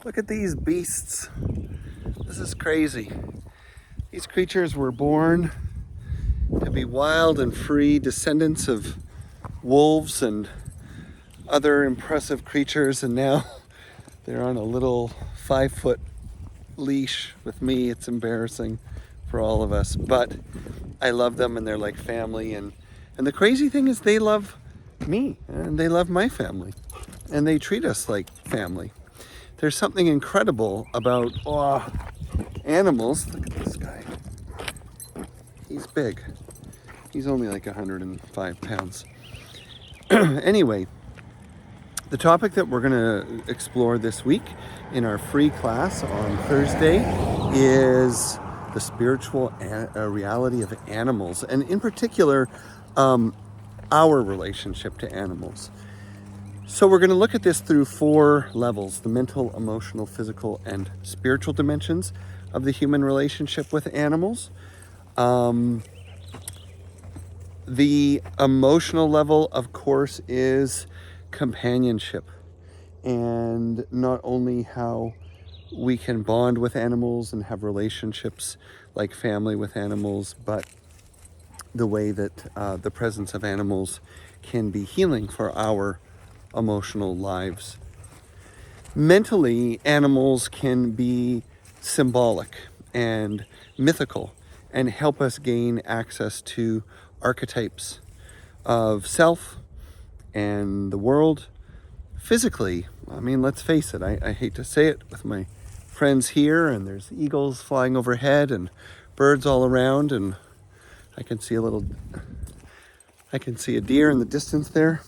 Look at these beasts. This is crazy. These creatures were born to be wild and free, descendants of wolves and other impressive creatures, and now they're on a little 5-foot leash with me. It's embarrassing for all of us, but I love them and they're like family, and the crazy thing is they love me and they love my family and they treat us like family. There's something incredible about animals. Look at this guy. He's big. He's only like 105 pounds. Anyway, the topic that we're going to explore this week in our free class on Thursday is the spiritual reality of animals, and in particular, our relationship to animals. So we're going to look at this through 4 levels: the mental, emotional, physical, and spiritual dimensions of the human relationship with animals. The emotional level, of course, is companionship, and not only how we can bond with animals and have relationships like family with animals, but the way that the presence of animals can be healing for our emotional lives. Mentally, animals can be symbolic and mythical and help us gain access to archetypes of self and the world. Physically, I mean, let's face it, I hate to say it with my friends here, and there's eagles flying overhead and birds all around, and I can see a deer in the distance there.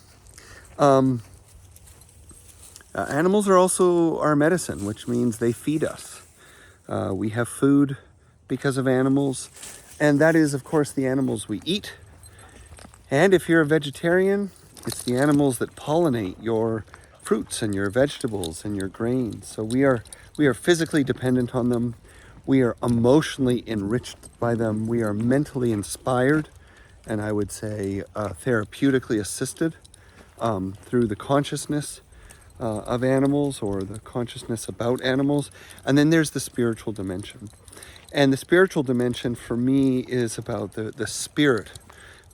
Animals are also our medicine, which means they feed us. We have food because of animals, and that is, of course, the animals we eat. And if you're a vegetarian, it's the animals that pollinate your fruits and your vegetables and your grains. So we are physically dependent on them. We are emotionally enriched by them. We are mentally inspired, and I would say therapeutically assisted through the consciousness of animals, or the consciousness about animals. And then there's the spiritual dimension. And the spiritual dimension for me is about the spirit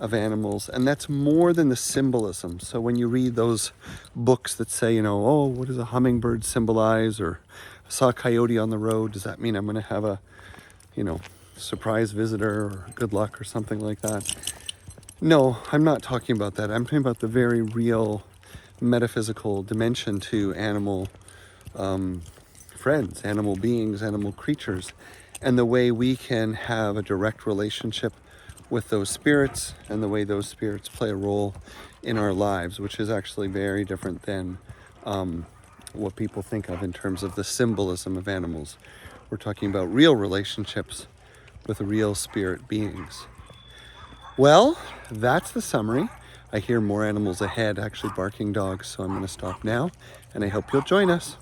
of animals, and that's more than the symbolism. So when you read those books that say, what does a hummingbird symbolize, or I saw a coyote on the road, does that mean I'm going to have a, surprise visitor or good luck or something like that? No, I'm not talking about that. I'm talking about the very real metaphysical dimension to animal friends, animal beings, animal creatures, and the way we can have a direct relationship with those spirits, and the way those spirits play a role in our lives, which is actually very different than what people think of in terms of the symbolism of animals. We're talking about real relationships with real spirit beings. Well, that's the summary. I hear more animals ahead, actually barking dogs, so I'm going to stop now, and I hope you'll join us.